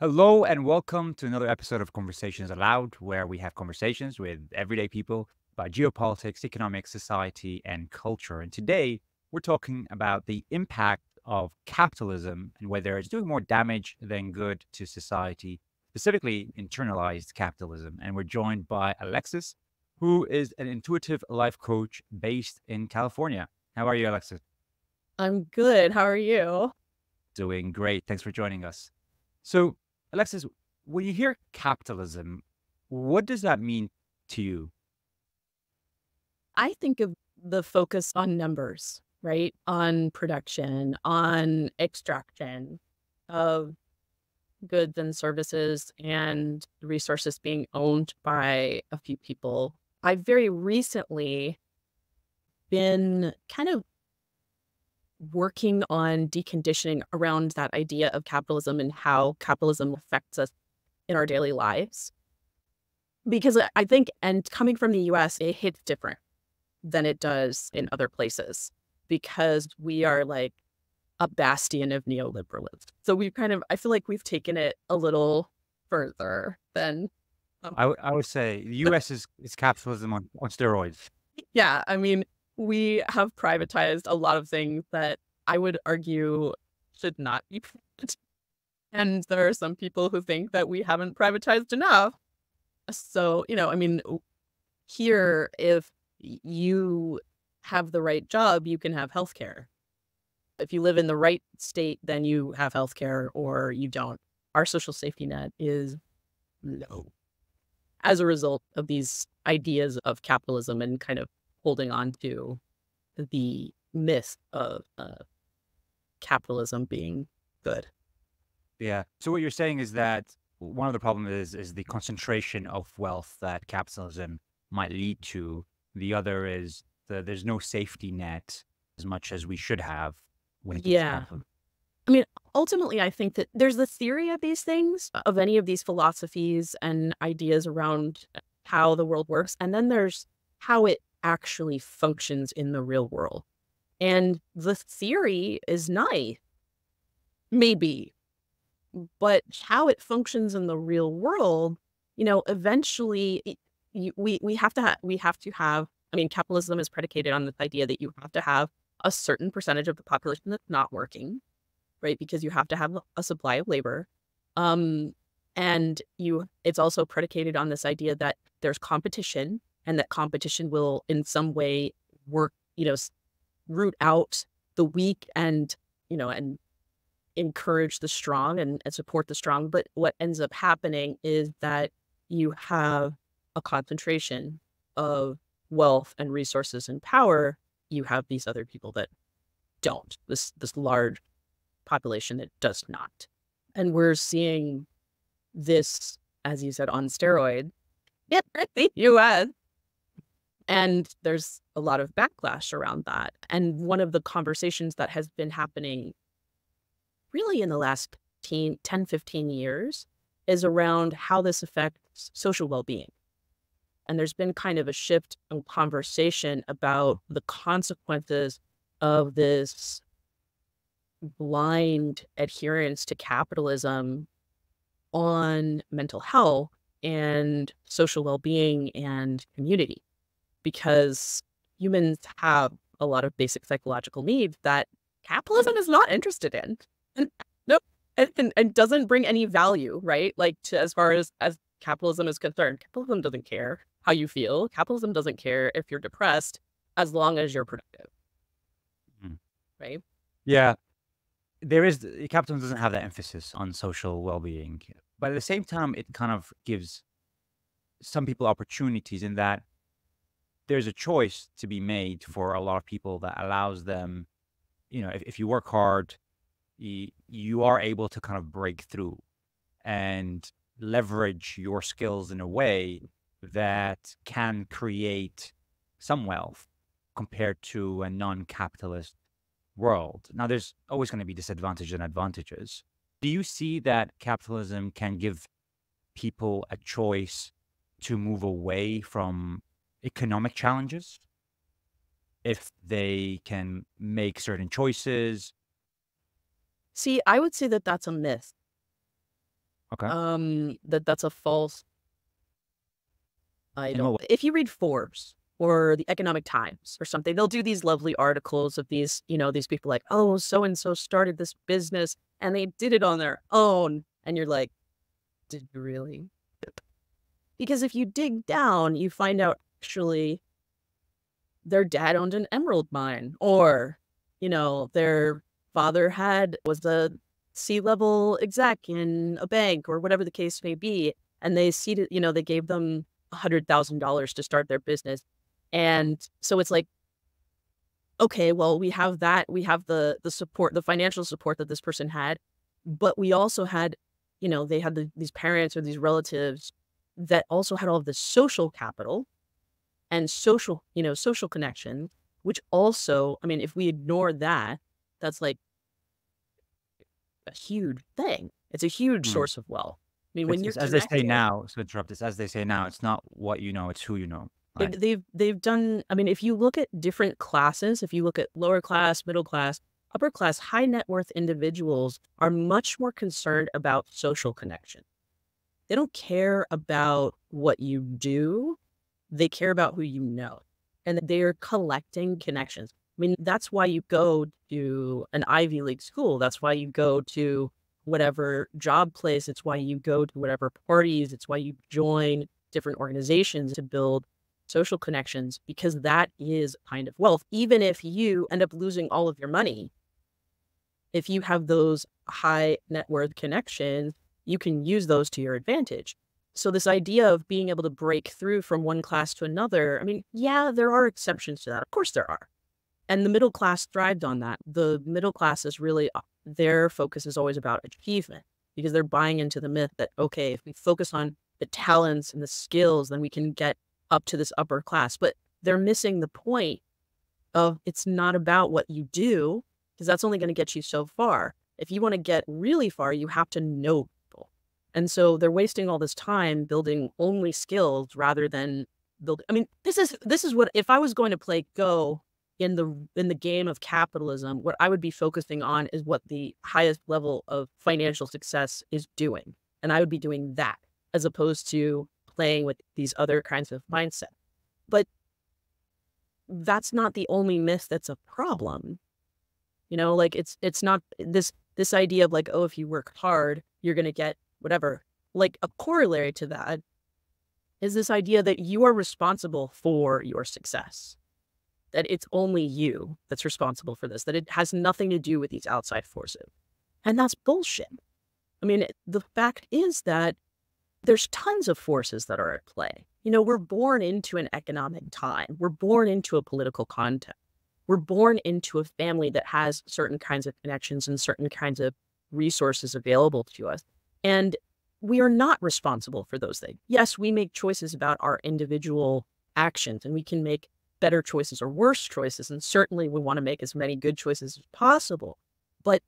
Hello and welcome to another episode of Conversations Aloud, where we have conversations with everyday people about geopolitics, economics, society, and culture. And today we're talking about the impact of capitalism and whether it's doing more damage than good to society, specifically internalized capitalism. And we're joined by Alexis, who is an intuitive life coach based in California. How are you, Alexis? I'm good. How are you? Doing great. Thanks for joining us. So, Alexis, when you hear capitalism, what does that mean to you? I think of the focus on numbers, right? On production, on extraction of goods and services and resources being owned by a few people. I've very recently been kind of working on deconditioning around that idea of capitalism and how capitalism affects us in our daily lives. Because I think, and coming from the US, it hits different than it does in other places because we are like a bastion of neoliberalism. So we've I feel like we've taken it a little further than, um, I would say the US is capitalism on steroids. yeah, I mean, we have privatized a lot of things that I would argue should not be privatized. And there are some people who think that we haven't privatized enough. So, I mean, here, if you have the right job, you can have healthcare. If you live in the right state, then you have healthcare or you don't. Our social safety net is low as a result of these ideas of capitalism and kind of holding on to the myth of capitalism being good. Yeah. So what you're saying is that one of the problems is the concentration of wealth that capitalism might lead to. The other is there's no safety net as much as we should have when it comes to Yeah. capitalism. I mean, ultimately, I think that there's the theory of these things, of any of these philosophies and ideas around how the world works. And then there's how it actually functions in the real world. And the theory is nice, maybe, but how it functions in the real world, eventually we have to have, I mean, capitalism is predicated on this idea that you have to have a certain percentage of the population that's not working, right? Because you have to have a supply of labor. Um, and it's also predicated on this idea that there's competition and that competition will in some way work, root out the weak and encourage the strong and support the strong. But what ends up happening is that you have a concentration of wealth and resources and power. You have these other people that don't, this large population that does not. And we're seeing this, as you said, on steroids in the US. And there's a lot of backlash around that. And one of the conversations that has been happening really in the last 10, 15 years is around how this affects social well-being. And there's been kind of a shift in conversation about the consequences of this blind adherence to capitalism on mental health and social well-being and community, because humans have a lot of basic psychological needs that capitalism is not interested in. And nope, and doesn't bring any value, right? Like, to as far as capitalism is concerned, capitalism doesn't care how you feel. Capitalism doesn't care if you're depressed as long as you're productive, Mhm. right? Yeah. There is capitalism doesn't have that emphasis on social well-being, but at the same time, it kind of gives some people opportunities in that there's a choice to be made for a lot of people that allows them, if you work hard, you are able to kind of break through and leverage your skills in a way that can create some wealth compared to a non-capitalist world. Now, there's always going to be disadvantages and advantages. Do you see that capitalism can give people a choice to move away from economic challenges if they can make certain choices? See, I would say that that's a myth. Okay. That's a false. I In what don't. way? If you read Forbes or the Economic Times or something, they'll do these lovely articles of these, these people like, oh, so and so started this business and they did it on their own, and you're like, did you really? Because if you dig down, you find out actually their dad owned an emerald mine, or, their father was the C-level exec in a bank, or whatever the case may be. And they gave them $100,000 to start their business. And so it's like, okay, well, we have that. We have the support, the financial support that this person had, but we also had, they had these parents or these relatives that also had all of this social capital and social connection, which also, I mean, if we ignore that, that's like a huge thing. It's a huge Hmm. source of wealth. I mean, when you're It's as they say connected, now, so interrupt this, as they say now, it's not what you know, it's who you know. Right. they've done, I mean, if you look at different classes, if you look at lower class, middle class, upper class, high net worth individuals are much more concerned about social connection. They don't care about what you do. They care about who you know. And they're collecting connections. I mean, that's why you go to an Ivy League school. That's why you go to whatever job place. It's why you go to whatever parties. It's why you join different organizations to build social connections, because that is a kind of wealth. Even if you end up losing all of your money, if you have those high net worth connections, you can use those to your advantage. So this idea of being able to break through from one class to another, I mean, yeah, there are exceptions to that. Of course there are. And the middle class thrived on that. The middle class is really, their focus is always about achievement, because they're buying into the myth that, okay, if we focus on the talents and the skills, then we can get up to this upper class. But they're missing the point of, it's not about what you do, because that's only going to get you so far. If you want to get really far, you have to know people. And so they're wasting all this time building only skills rather than building. I mean, this is what, if I was going to play Go in the game of capitalism, what I would be focusing on is what the highest level of financial success is doing. And I would be doing that as opposed to playing with these other kinds of mindset. But that's not the only myth that's a problem. Like it's not this idea of like, oh, if you work hard, you're going to get whatever. Like a corollary to that is this idea that you are responsible for your success, that it's only you that's responsible for this, that it has nothing to do with these outside forces. And that's bullshit. I mean, the fact is that there's tons of forces that are at play. We're born into an economic time. We're born into a political context. We're born into a family that has certain kinds of connections and certain kinds of resources available to us. And we are not responsible for those things. Yes, we make choices about our individual actions, and we can make better choices or worse choices. And certainly we want to make as many good choices as possible. But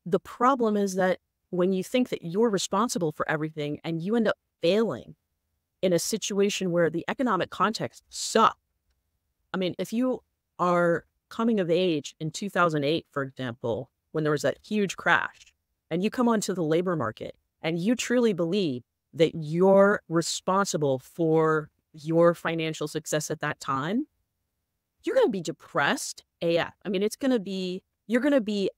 the problem is that when you think that you're responsible for everything and you end up failing in a situation where the economic context sucks. I mean, if you are coming of age in 2008, for example, when there was that huge crash, and you come onto the labor market and you truly believe that you're responsible for your financial success at that time, you're going to be depressed AF. I mean, you're going to be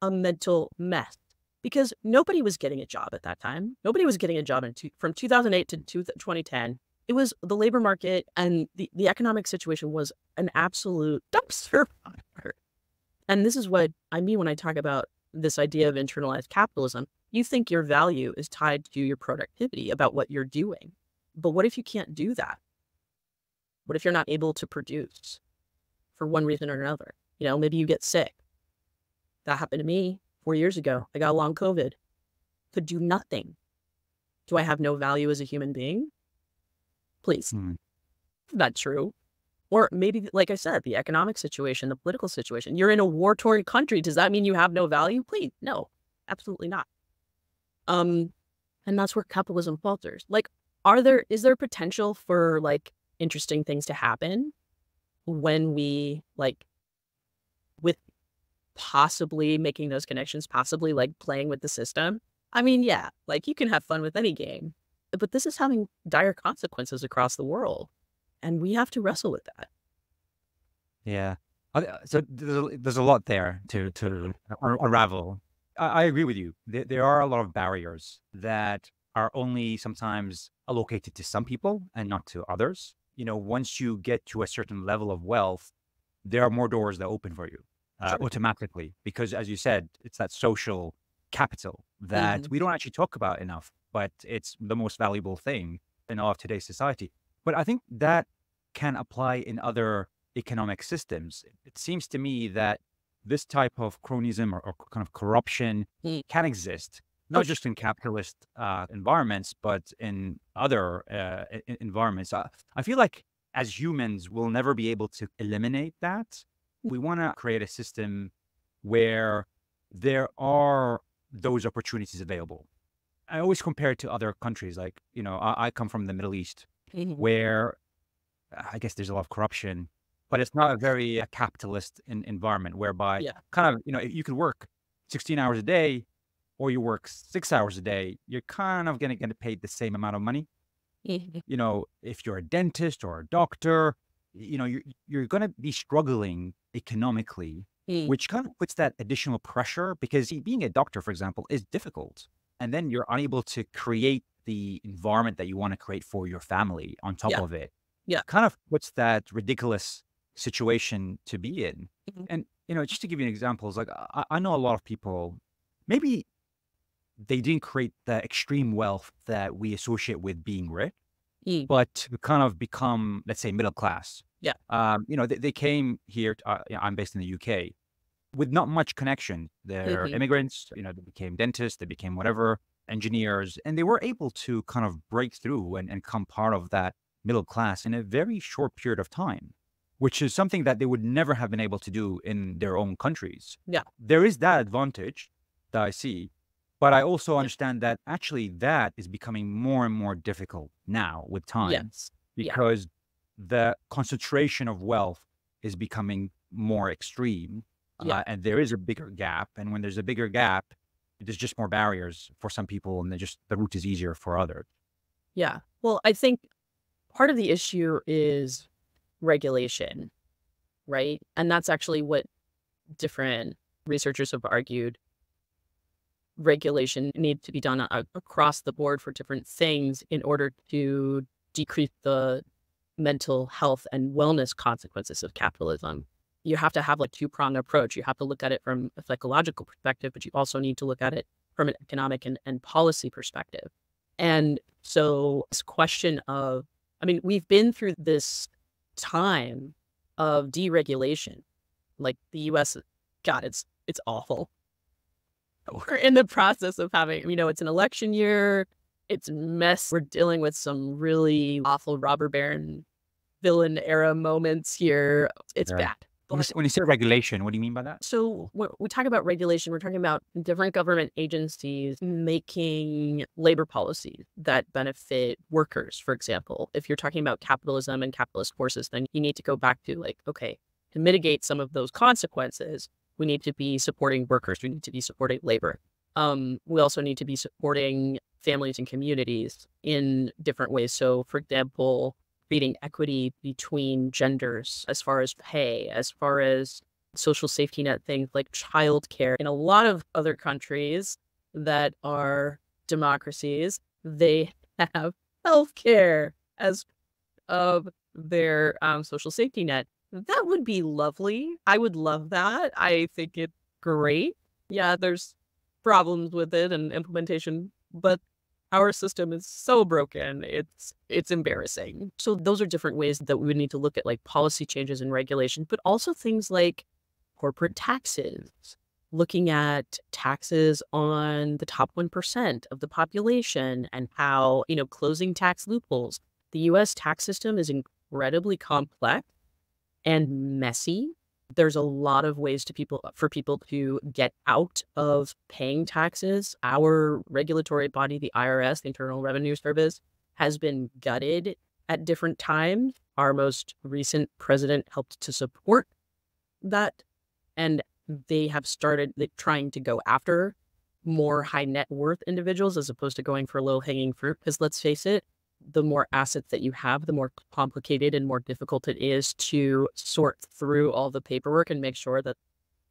a mental mess, because nobody was getting a job at that time. Nobody was getting a job from 2008 to 2010. It was the labor market, and the economic situation was an absolute dumpster fire. And this is what I mean when I talk about this idea of internalized capitalism. You think your value is tied to your productivity, about what you're doing. But what if you can't do that? What if you're not able to produce for one reason or another? Maybe you get sick. That happened to me 4 years ago. I got long COVID. Could do nothing. Do I have no value as a human being? Please. Not true. Or maybe, like I said, the economic situation, the political situation. You're in a war-torn country. Does that mean you have no value? Please, no, absolutely not. And that's where capitalism falters. Like, is there potential for like interesting things to happen when we with possibly making those connections, possibly like playing with the system? I mean, yeah, like you can have fun with any game, but this is having dire consequences across the world. And we have to wrestle with that. Yeah. So there's a lot there to unravel. I agree with you. There are a lot of barriers that are only sometimes allocated to some people and not to others. You know, once you get to a certain level of wealth, there are more doors that open for you Sure. automatically, because as you said, it's that social capital that Hmm. we don't actually talk about enough, but it's the most valuable thing in all of today's society. But I think that can apply in other economic systems. It seems to me that this type of cronyism or kind of corruption Mm. can exist, Oh, not sure. just in capitalist environments, but in other environments. I feel like as humans, we'll never be able to eliminate that. We want to create a system where there are those opportunities available. I always compare it to other countries. Like, you know, I come from the Middle East, Mhm. where I guess there's a lot of corruption, but it's not a very capitalist environment whereby Yeah. kind of, you know, you could work 16 hours a day or you work 6 hours a day, you're kind of going to get paid the same amount of money. Mhm. You know, if you're a dentist or a doctor, you know, you're going to be struggling economically, Mm. which kind of puts that additional pressure because being a doctor, for example, is difficult. And then you're unable to create the environment that you want to create for your family on top Yeah. of it. Yeah. Kind of puts that ridiculous situation to be in. Mhm. And, you know, just to give you examples, like I know a lot of people, maybe they didn't create the extreme wealth that we associate with being rich, Mm. but to kind of become, let's say, middle class. Yeah. You know, they came here. I'm based in the UK with not much connection. They're Mhm. immigrants. You know, they became dentists. They became whatever engineers, and they were able to kind of break through and become part of that middle class in a very short period of time, which is something that they would never have been able to do in their own countries. Yeah. There is that advantage that I see, but I also Yeah. understand that actually that is becoming more and more difficult now with time Yes. Yeah. because the concentration of wealth is becoming more extreme, Yeah. and there is a bigger gap. And when there's a bigger gap, there's just more barriers for some people, and the route is easier for others. Yeah. Well, I think part of the issue is regulation, right? And that's actually what different researchers have argued. Regulation needs to be done across the board for different things in order to decrease the mental health and wellness consequences of capitalism. You have to have like two-pronged approach. You have to look at it from a psychological perspective, but you also need to look at it from an economic and policy perspective. And so this question of, I mean, we've been through this time of deregulation. Like the US, God, it's awful. We're in the process of having, you know, it's an election year. It's a mess. We're dealing with some really awful robber baron villain era moments here. It's Right. bad. But When you say regulation, what do you mean by that? so when we talk about regulation, we're talking about different government agencies making labor policies that benefit workers, for example. If you're talking about capitalism and capitalist forces, then you need to go back to like, okay, to mitigate some of those consequences, we need to be supporting workers. We need to be supporting labor. We also need to be supporting families and communities in different ways. So, for example, creating equity between genders as far as pay, as far as social safety net things like childcare. In a lot of other countries that are democracies, they have healthcare as of their social safety net. That would be lovely. I would love that. I think it's great. Yeah, there's problems with it and implementation, but our system is so broken. It's embarrassing. So those are different ways that we would need to look at like policy changes and regulation, but also things like corporate taxes, looking at taxes on the top 1% of the population and how, you know, closing tax loopholes. The US tax system is incredibly complex and messy. There's a lot of ways for people to get out of paying taxes. Our regulatory body, the IRS, the Internal Revenue Service, has been gutted at different times. Our most recent president helped to support that, and they have started trying to go after more high net worth individuals as opposed to going for low hanging fruit. Because let's face it, the more assets that you have, the more complicated and more difficult it is to sort through all the paperwork and make sure that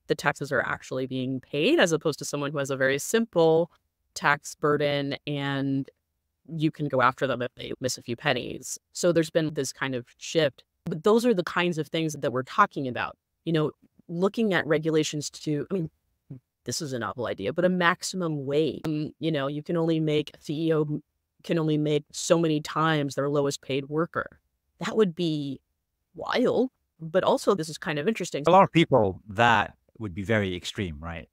the taxes are actually being paid, as opposed to someone who has a very simple tax burden and you can go after them if they miss a few pennies. So there's been this kind of shift. But those are the kinds of things that we're talking about. Looking at regulations to, I mean, this is a novel idea, but a maximum wage. You can only make, a CEO can only make so many times their lowest paid worker. That would be wild. But also, this is kind of interesting. A lot of people, that would be very extreme, right?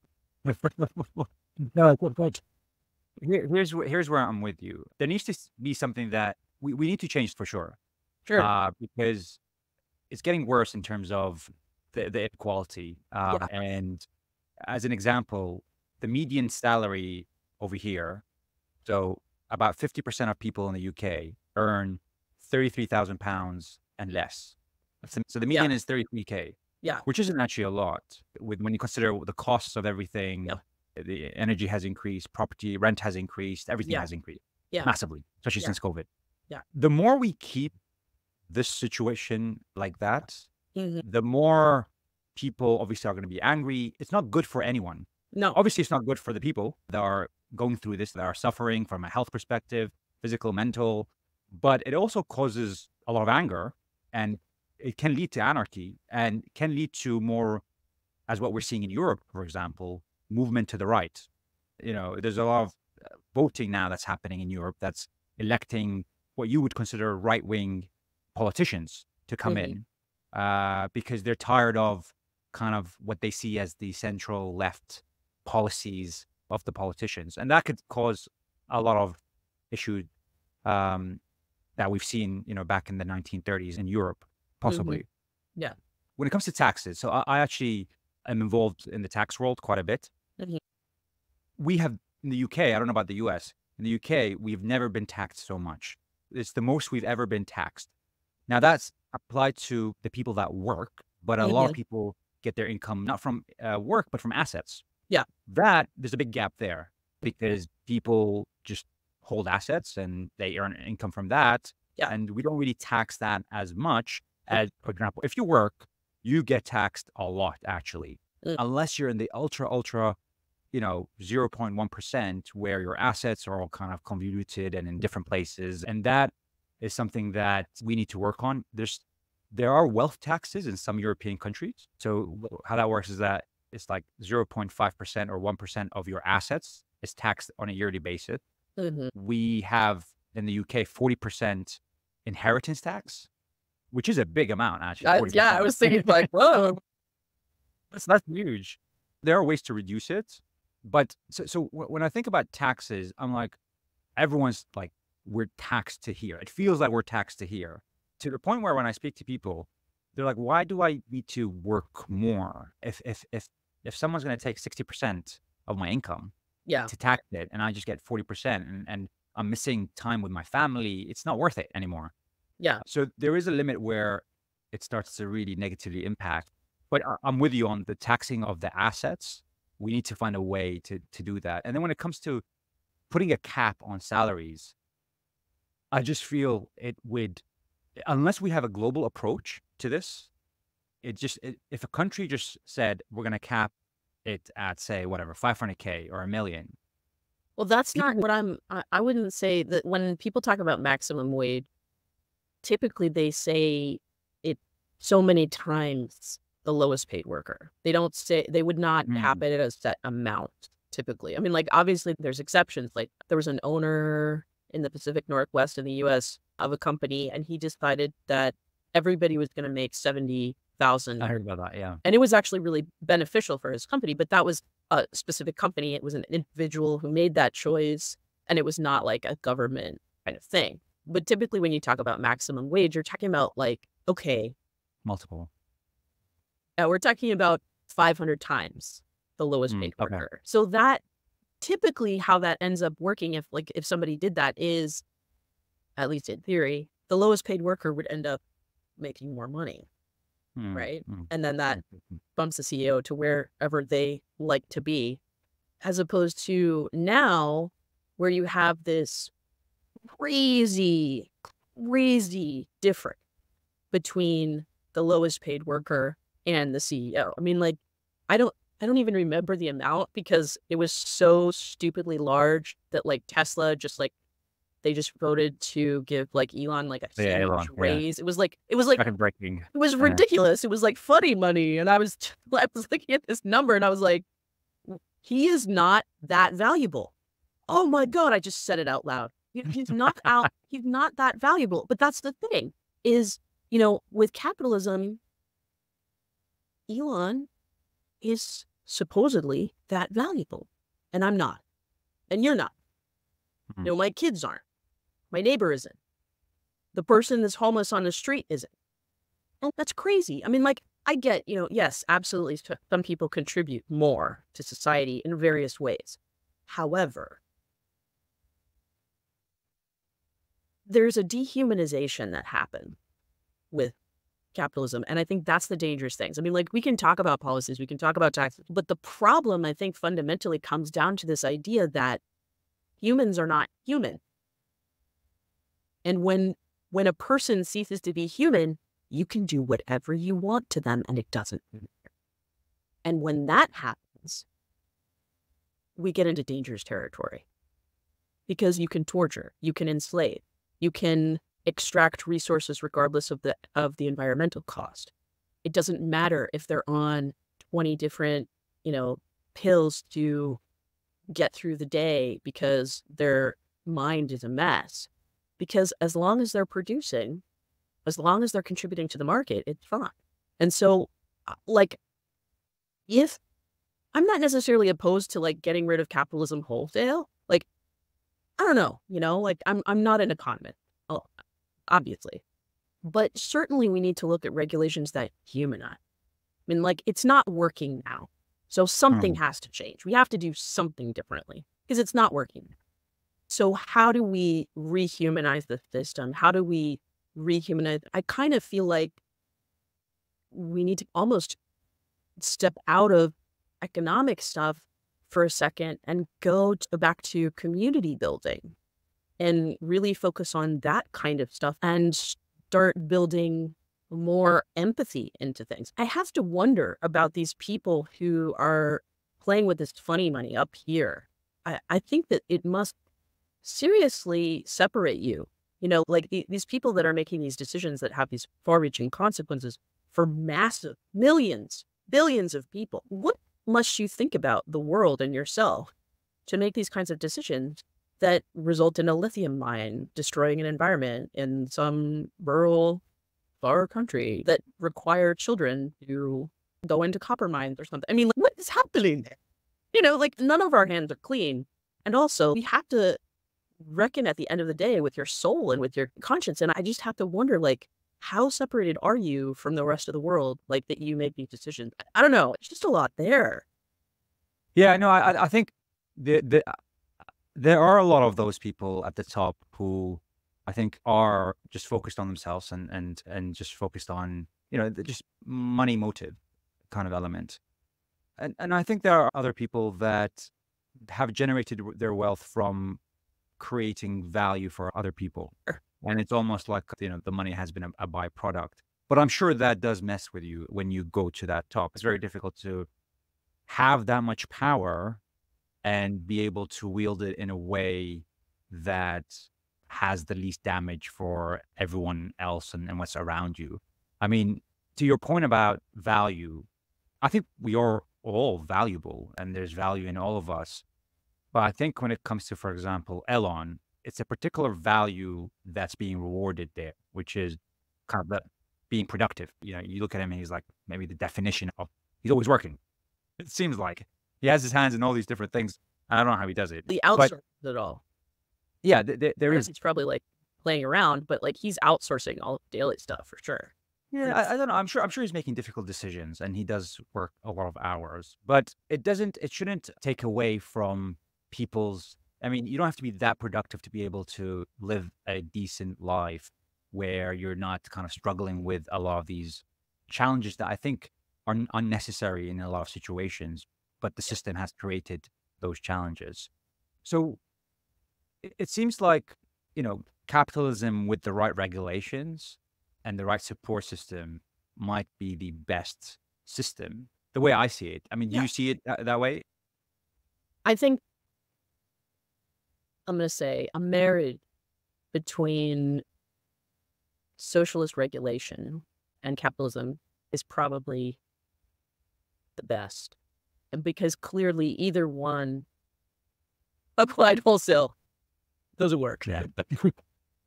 No, but here's where I'm with you. There needs to be something that we need to change for sure. Sure. Because it's getting worse in terms of the inequality. Yeah. And as an example, the median salary over here, so about 50% of people in the UK earn £33,000 and less. So the median is 33K, Yeah. which isn't actually a lot when you consider the costs of everything. Yeah. The energy has increased, property rent has increased, everything Yeah. has increased Yeah. massively, especially Yeah. since COVID. Yeah. The more we keep this situation like that, Mhm. the more people obviously are going to be angry. It's not good for anyone. No. Obviously, it's not good for the people that are going through this, that are suffering from a health perspective, physical, mental, but it also causes a lot of anger, and it can lead to anarchy and can lead to more, as what we're seeing in Europe, for example, movement to the right. There's a lot of voting now that's happening in Europe that's electing what you would consider right-wing politicians to come Mhm. in because they're tired of kind of what they see as the central left policies of the politicians. And that could cause a lot of issues that we've seen, back in the 1930s in Europe, possibly. Yeah. When it comes to taxes, so I actually am involved in the tax world quite a bit. Mhm. We have, in the UK, I don't know about the US, in the UK, we've never been taxed so much. It's the most we've ever been taxed. Now, that's applied to the people that work, but a lot of Mhm. people get their income not from work, but from assets. Yeah. There's a big gap there because people just hold assets and they earn income from that. Yeah. And we don't really tax that as much as, for example, if you work, you get taxed a lot, actually, Mm. unless you're in the ultra, 0.1% where your assets are all kind of convoluted and in different places. And that is something that we need to work on. There are wealth taxes in some European countries. So how that works is that it's like 0.5% or 1% of your assets is taxed on a yearly basis. Mhm. We have in the UK 40% inheritance tax, which is a big amount, actually. 40%. Yeah, I was thinking like, whoa. That's huge. There are ways to reduce it. But so when I think about taxes, I'm like, everyone's like, we're taxed to here. It feels like we're taxed to here, to the point where when I speak to people, they're like, why do I need to work more if someone's going to take 60% of my income Yeah. to tax it and I just get 40% and I'm missing time with my family, it's not worth it anymore. Yeah. So there is a limit where it starts to really negatively impact. But I'm with you on the taxing of the assets. We need to find a way to do that. And then when it comes to putting a cap on salaries, I just feel it would, unless we have a global approach to this, if a country just said, we're going to cap it at, say, whatever, 500K or $1 million. Well, that's not what I wouldn't say that when people talk about maximum wage, typically they say it so many times the lowest paid worker. They don't say, they would not cap it at a set amount typically. I mean, like, obviously there's exceptions. Like, there was an owner in the Pacific Northwest in the US of a company, and he decided that everybody was going to make 70,000. I heard about that, yeah. And it was actually really beneficial for his company, but that was a specific company. It was an individual who made that choice, and it was not like a government kind of thing. But typically when you talk about maximum wage, you're talking about like, okay, Multiple. we're talking about 500 times the lowest paid Okay. worker. So that typically how that ends up working, if somebody did that, is, at least in theory, the lowest paid worker would end up making more money. Right. And then that bumps the CEO to wherever they like to be. as opposed to now where you have this crazy, crazy difference between the lowest paid worker and the CEO. I mean, like, I don't even remember the amount because it was so stupidly large that like Tesla just like they just voted to give like Elon like a Yeah, huge Elon. Yeah, raise. It was like record breaking. it was Uh, ridiculous. It was like funny money. And I was looking at this number and I was like, he is not that valuable. Oh my God, I just said it out loud. He's not that valuable. But that's the thing is, with capitalism, Elon is supposedly that valuable. And I'm not. And you're not. mhm. My kids aren't. My neighbor isn't. The person that's homeless on the street isn't. And that's crazy. I mean, like, I get, yes, absolutely. Some people contribute more to society in various ways. However, there's a dehumanization that happened with capitalism. And I think that's the dangerous things. I mean, like, we can talk about policies, we can talk about taxes, but the problem, I think, fundamentally comes down to this idea that humans are not human. And when a person ceases to be human, you can do whatever you want to them and it doesn't matter. And when that happens, we get into dangerous territory because you can torture, you can enslave, you can extract resources regardless of the environmental cost. It doesn't matter if they're on 20 different, pills to get through the day because their mind is a mess. Because as long as they're producing, as long as they're contributing to the market, it's fine. And so, like, if I'm not necessarily opposed to like getting rid of capitalism wholesale, like, I don't know, like I'm not an economist, obviously, but certainly we need to look at regulations that humanize. I mean, like, it's not working now. So something Mm. has to change. We have to do something differently because it's not working. So how do we rehumanize the system? How do we rehumanize? I kind of feel like we need to almost step out of economic stuff for a second and go back to community building and really focus on that kind of stuff and start building more empathy into things. I have to wonder about these people who are playing with this funny money up here. I think that it must seriously separate you. Like these people that are making these decisions that have these far-reaching consequences for massive millions, billions of people. What must you think about the world and yourself to make these kinds of decisions that result in a lithium mine destroying an environment in some rural, far country that require children to go into copper mines or something? I mean, like, what is happening there? Like, none of our hands are clean. And also, we have to reckon at the end of the day with your soul and with your conscience. And I just have to wonder, like, how separated are you from the rest of the world, like, that you make these decisions? I don't know. It's just a lot there. Yeah, no, I think there are a lot of those people at the top who I think are just focused on themselves and just focused on, the just money motive kind of element. And I think there are other people that have generated their wealth from creating value for other people. And it's almost like, the money has been a byproduct. But I'm sure that does mess with you when you go to that top. It's very difficult to have that much power and be able to wield it in a way that has the least damage for everyone else and what's around you. I mean, to your point about value, I think we are all valuable and there's value in all of us. But I think when it comes to, for example, Elon, it's a particular value that's being rewarded there, which is kind of being productive. You look at him and he's like maybe the definition of he's always working. It seems like he has his hands in all these different things. I don't know how he does it, The but outsource it all. yeah, there is. He's probably like playing around, but like he's outsourcing all the daily stuff for sure. Yeah, I don't know. I'm sure he's making difficult decisions and he does work a lot of hours, but it shouldn't take away from people's. I mean, you don't have to be that productive to be able to live a decent life where you're not kind of struggling with a lot of these challenges that I think are unnecessary in a lot of situations, but the system has created those challenges. So it seems like, capitalism with the right regulations and the right support system might be the best system, the way I see it. I mean, do Yeah. you see it that way? I think I'm going to say a marriage between socialist regulation and capitalism is probably the best. And because clearly either one applied wholesale doesn't work. Yeah.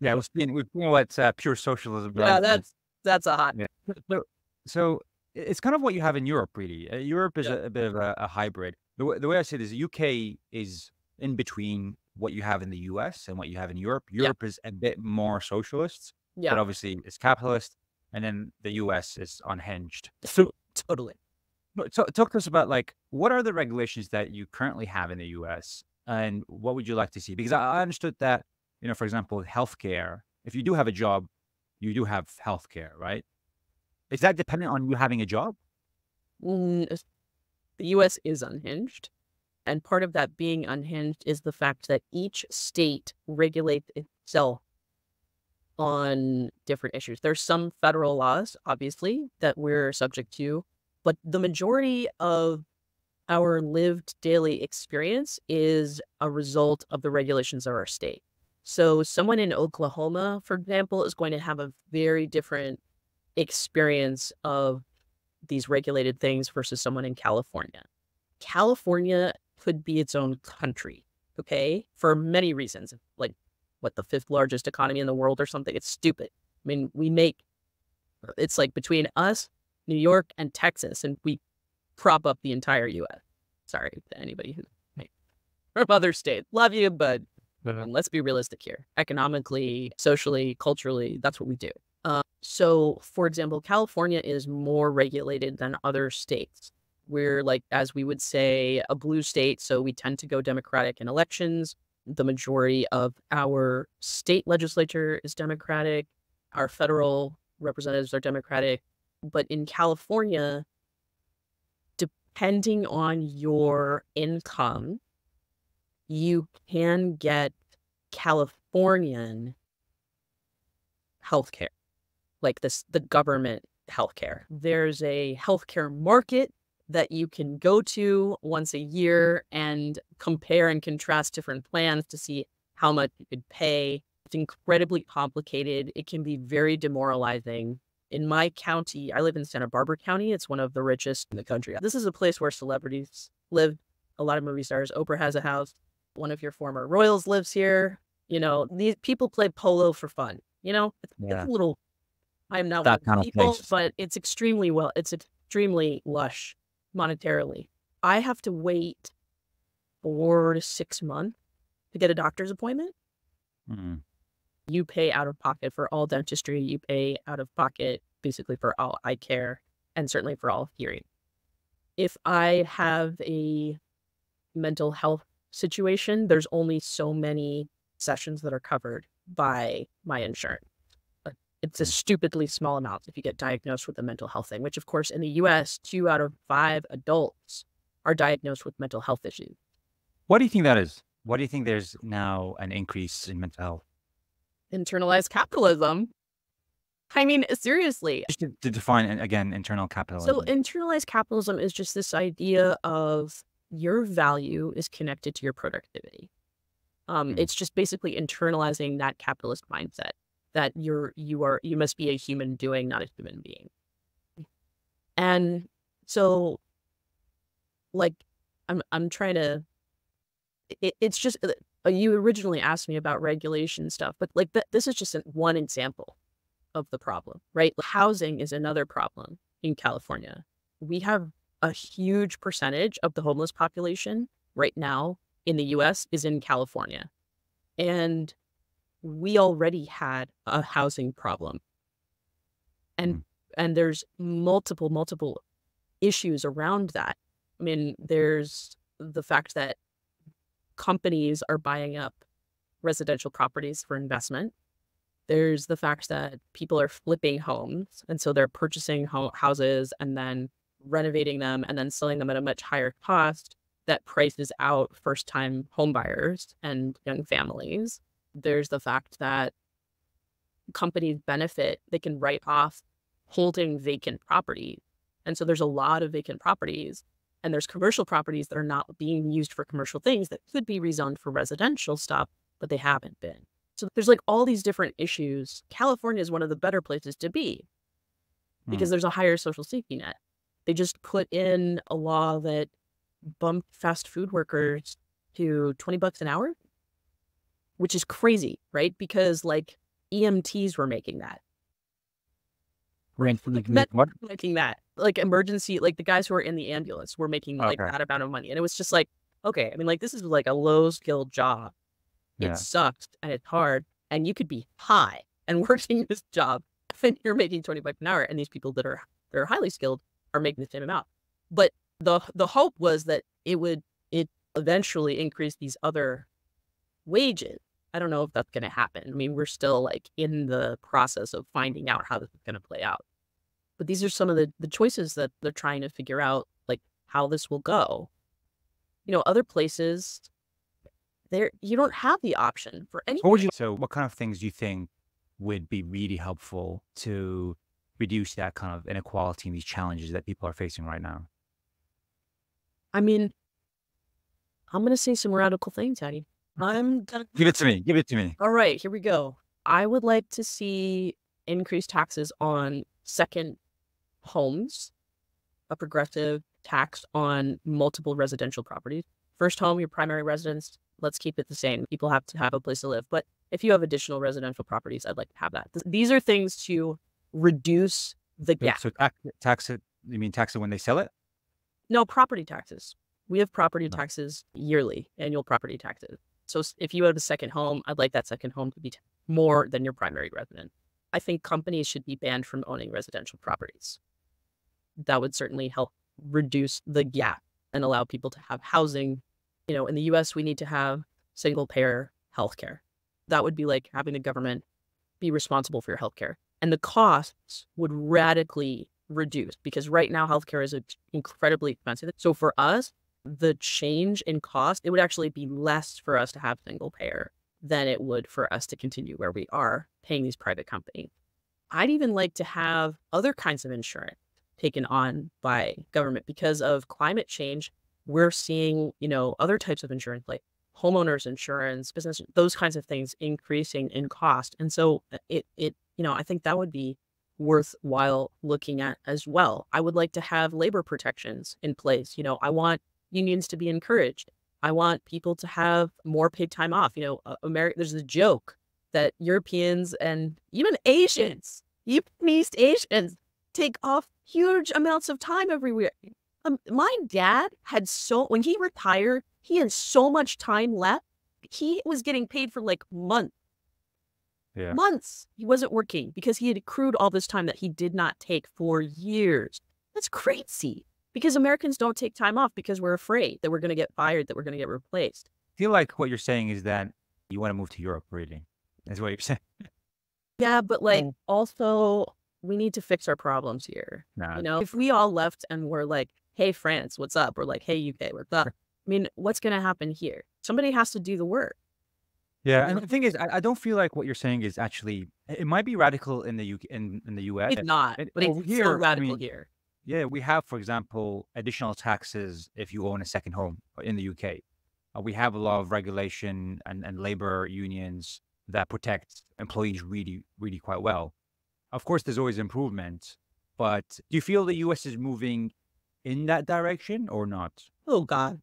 Yeah, we've seen what pure socialism Yeah, does. that's a hot. Yeah. So it's kind of what you have in Europe, really. Europe is Yeah. a bit of a hybrid. The way I see it is the UK is in between what you have in the US and what you have in Europe. Yeah. Europe is a bit more socialist, but Yeah, obviously it's capitalist. And then the US is unhinged. totally. So talk to us about, like, what are the regulations that you currently have in the US and what would you like to see? Because I understood that, for example, healthcare, if you do have a job, you do have healthcare, right? Is that dependent on you having a job? The US is unhinged. And part of that being unhinged is the fact that each state regulates itself on different issues. There's some federal laws, obviously, that we're subject to, but the majority of our lived daily experience is a result of the regulations of our state. So someone in Oklahoma, for example, is going to have a very different experience of these regulated things versus someone in California. California could be its own country, okay, for many reasons. Like, what, the 5th largest economy in the world or something? It's stupid. I mean, it's like between us, New York, and Texas, and we prop up the entire U.S. Sorry to anybody who's from other states. Love you, but let's be realistic here. Economically, socially, culturally, that's what we do. So, for example, California is more regulated than other states. We're, like, as we would say, a blue state, so we tend to go Democratic in elections. The majority of our state legislature is Democratic. Our federal representatives are Democratic. But in California, depending on your income, you can get Californian healthcare, like the government healthcare. There's a healthcare market that you can go to once a year and compare and contrast different plans to see how much you could pay. It's incredibly complicated. It can be very demoralizing. In my county, I live in Santa Barbara County. It's one of the richest in the country. This is a place where celebrities live. A lot of movie stars. Oprah has a house. One of your former royals lives here. These people play polo for fun. It's a little, I'm not one That of kind the of people, place. but it's extremely lush monetarily. I have to wait 4 to 6 months to get a doctor's appointment. Mm. You pay out of pocket for all dentistry. You pay out of pocket basically for all eye care and certainly for all hearing. If I have a mental health situation, there's only so many sessions that are covered by my insurance. It's a stupidly small amount if you get diagnosed with a mental health thing, which, of course, in the US, 2 out of 5 adults are diagnosed with mental health issues. What do you think that is? Why do you think there's now an increase in mental health? Internalized capitalism. I mean, seriously. Just to define, again, internal capitalism. So internalized capitalism is just this idea of your value is connected to your productivity. It's just basically internalizing that capitalist mindset that you must be a human doing, not a human being. And so, like, I'm trying to. It's just you originally asked me about regulation stuff, but like this is just one example of the problem, right? Housing is another problem in California. We have a huge percentage of the homeless population right now in the US is in California. And we already had a housing problem. And there's multiple issues around that. I mean, there's the fact that companies are buying up residential properties for investment. There's the fact that people are flipping homes, and so they're purchasing houses and then renovating them and then selling them at a much higher cost. that prices out first-time homebuyers and young families. There's the fact that companies benefit, they can write off holding vacant property. And so there's a lot of vacant properties, and there's commercial properties that are not being used for commercial things that could be rezoned for residential stuff, but they haven't been. So there's like all these different issues. California is one of the better places to be because there's a higher social safety net. They just put in a law that bumped fast food workers to $20 an hour, which is crazy, right? Because like EMTs were making that. What? Making that. Like emergency, like the guys who are in the ambulance were making like that amount of money. And it was just like, okay, I mean, like this is like a low skilled job. It sucks and it's hard. And you could be high and working this job and you're making $20 an hour. And these people that are highly skilled are making the same amount. But the hope was that it eventually increase these other wages. I don't know if that's going to happen. I mean, we're still like in the process of finding out how this is going to play out. But these are some of the choices that they're trying to figure out, like how this will go. You know, other places, you don't have the option for any. So what kind of things do you think would be really helpful to reduce that kind of inequality and these challenges that people are facing right now? I mean, I'm going to say some radical things, Hattie. Give it to me. Give it to me. All right, here we go. I would like to see increased taxes on second homes, a progressive tax on multiple residential properties. First home, your primary residence, let's keep it the same. People have to have a place to live. But if you have additional residential properties, I'd like to have that. These are things to reduce the gap. So tax it, you mean tax it when they sell it? No, property taxes. We have property taxes yearly, annual property taxes. So if you have a second home, I'd like that second home to be more than your primary residence. I think companies should be banned from owning residential properties. That would certainly help reduce the gap and allow people to have housing. You know, in the US, we need to have single payer healthcare. That would be like having the government be responsible for your healthcare. And the costs would radically reduce because right now healthcare is incredibly expensive. So for us, the change in cost, it would actually be less for us to have single payer than it would for us to continue where we are paying these private companies. I'd even like to have other kinds of insurance taken on by government because of climate change. We're seeing, you know, other types of insurance like homeowners insurance, business, those kinds of things increasing in cost. And so you know, I think that would be worthwhile looking at as well. I would like to have labor protections in place. You know, I want unions to be encouraged. I want people to have more paid time off. You know, there's a joke that Europeans and even Asians, even East Asians, take off huge amounts of time every week. My dad when he retired, he had so much time left. He was getting paid for like months. Yeah. Months he wasn't working because he had accrued all this time that he did not take for years. That's crazy. Because Americans don't take time off because we're afraid that we're going to get fired, that we're going to get replaced. I feel like what you're saying is that you want to move to Europe, really. That's what you're saying. Yeah, but like also we need to fix our problems here. Nah. You know, if we all left and we're like, hey, France, what's up? Or like, hey, UK, what's up? I mean, what's going to happen here? Somebody has to do the work. Yeah, and the thing is, I don't feel like what you're saying is actually, it might be radical in the UK, in the US. It's not, but it's still radical here. Yeah, we have, for example, additional taxes if you own a second home in the UK. We have a lot of regulation and labor unions that protect employees really, really quite well. Of course, there's always improvement, but do you feel the US is moving in that direction or not? Oh, God.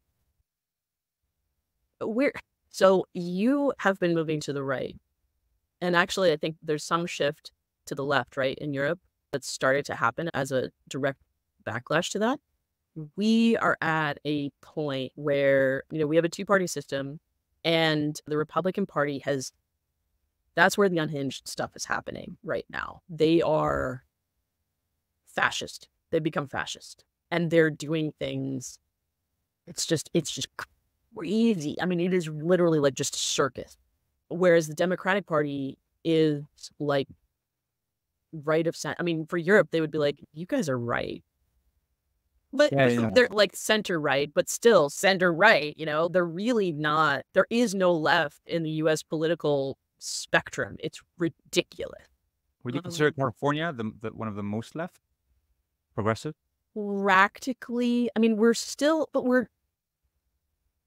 So you have been moving to the right. And actually, I think there's some shift to the left, right, in Europe that's started to happen as a direct backlash to that. We are at a point where, you know, we have a two-party system and the Republican Party that's where the unhinged stuff is happening right now. They are fascist. They become fascist and they're doing things. It's just crazy. I mean, it is literally like just a circus. Whereas the Democratic Party is like right of center. I mean, for Europe, they would be like, you guys are right. But Yeah, yeah. they're like center right, but still center right. They're really not. There is no left in the U.S. political spectrum. It's ridiculous. Would you consider Um, California one of the most left progressive? Practically, I mean, we're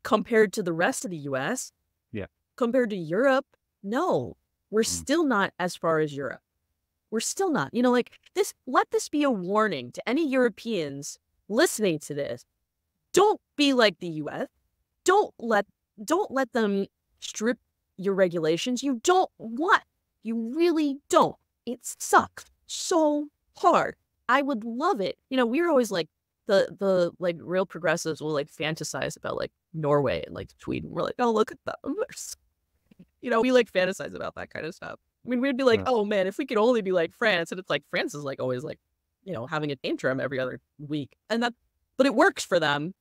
compared to the rest of the U.S. Yeah. Compared to Europe, no, we're Mm. still not as far as Europe. We're still not. Like this. Let this be a warning to any Europeans listening to this. Don't be like the U.S. Don't let don't let them strip your regulations. You don't want. You really don't. It sucks so hard. I would love it. We're always like the like real progressives will like fantasize about like Norway and like Sweden. We're like, oh, look at them. We like fantasize about that kind of stuff. I mean, we'd be like, Yeah. oh man, if we could only be like France. And it's like France is like always like, having a tantrum every other week. But it works for them.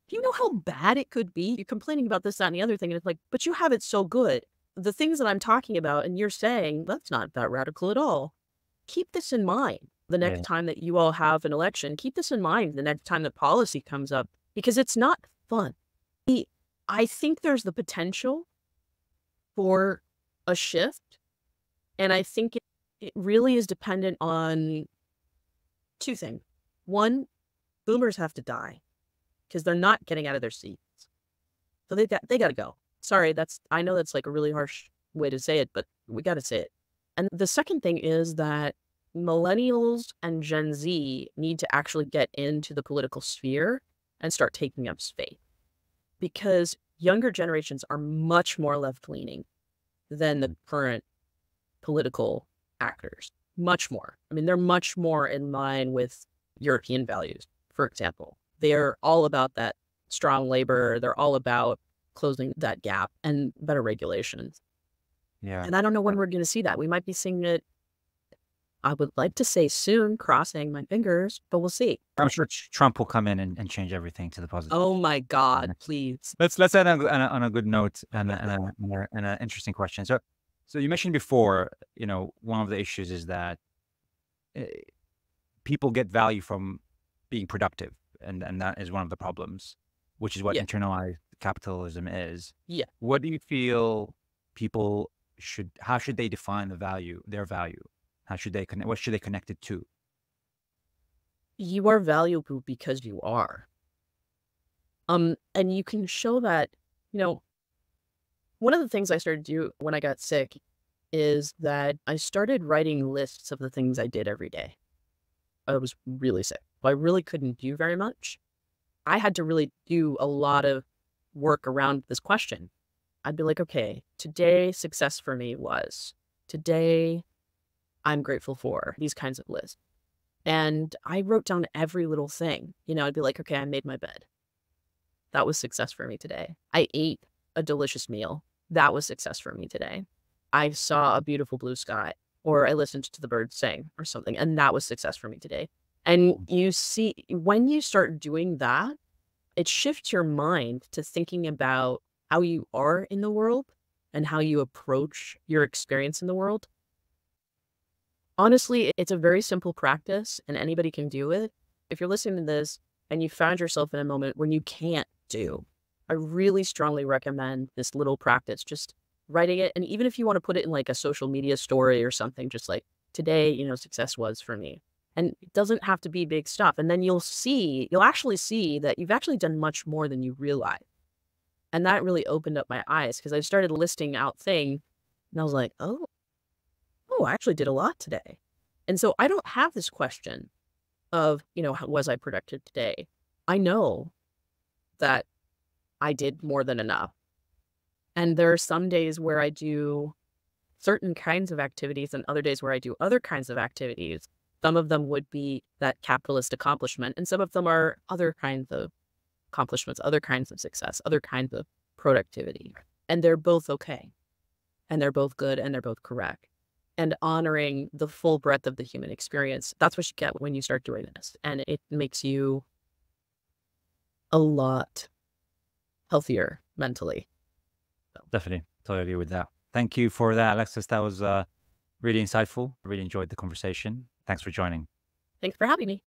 Do you know how bad it could be? You're complaining about this, that, and the other thing. And it's like, but you have it so good. The things that I'm talking about, and you're saying, that's not that radical at all. Keep this in mind the Yeah. next time that you all have an election. Keep this in mind the next time that policy comes up, because it's not fun. I think there's the potential for a shift. And I think it really is dependent on two things. One, boomers have to die because they're not getting out of their seats. So they got to go. Sorry, I know that's like a really harsh way to say it, but we got to say it. And the second thing is that millennials and Gen Z need to actually get into the political sphere and start taking up space, because younger generations are much more left-leaning than the current political actors. Much more. I mean, they're much more in line with European values, for example. They're all about that strong labor. They're all about closing that gap and better regulations. Yeah. And I don't know when we're going to see that. We might be seeing it, I would like to say soon, crossing my fingers, but we'll see. I'm sure Trump will come in and change everything to the positive. Oh my God, please. Let's end on a good note and an interesting question. So you mentioned before, one of the issues is that people get value from being productive, and that is one of the problems, which is what Yeah. internalized capitalism is. Yeah. What do you feel people how should they define their value? What should they connect it to? You are valuable because you are. And you can show that, one of the things I started to do when I got sick is that I started writing lists of the things I did every day. I was really sick. I really couldn't do very much. I had to really do a lot of work around this question. I'd be like, okay, today success for me was, today I'm grateful for these kinds of lists. And I wrote down every little thing. I'd be like, okay, I made my bed. That was success for me today. I ate a delicious meal. That was success for me today. I saw a beautiful blue sky, or I listened to the birds sing or something, and that was success for me today. And you see, when you start doing that, it shifts your mind to thinking about how you are in the world and how you approach your experience in the world. Honestly, it's a very simple practice and anybody can do it. If you're listening to this and you found yourself in a moment when you can't do, I really strongly recommend this little practice, just writing it. And even if you want to put it in like a social media story or something, just like today, success was for me. And it doesn't have to be big stuff. And then you'll actually see that you've actually done much more than you realize. And that really opened up my eyes because I started listing out things and I was like, oh, I actually did a lot today. And so I don't have this question of, was I productive today? I know that I did more than enough. And there are some days where I do certain kinds of activities and other days where I do other kinds of activities. Some of them would be that capitalist accomplishment, and some of them are other kinds of accomplishments, other kinds of success, other kinds of productivity. And they're both okay. And they're both good and they're both correct. And honoring the full breadth of the human experience, that's what you get when you start doing this. And it makes you a lot healthier mentally. Definitely. Totally agree with that. Thank you for that, Alexis. That was really insightful. Really enjoyed the conversation. Thanks for joining. Thanks for having me.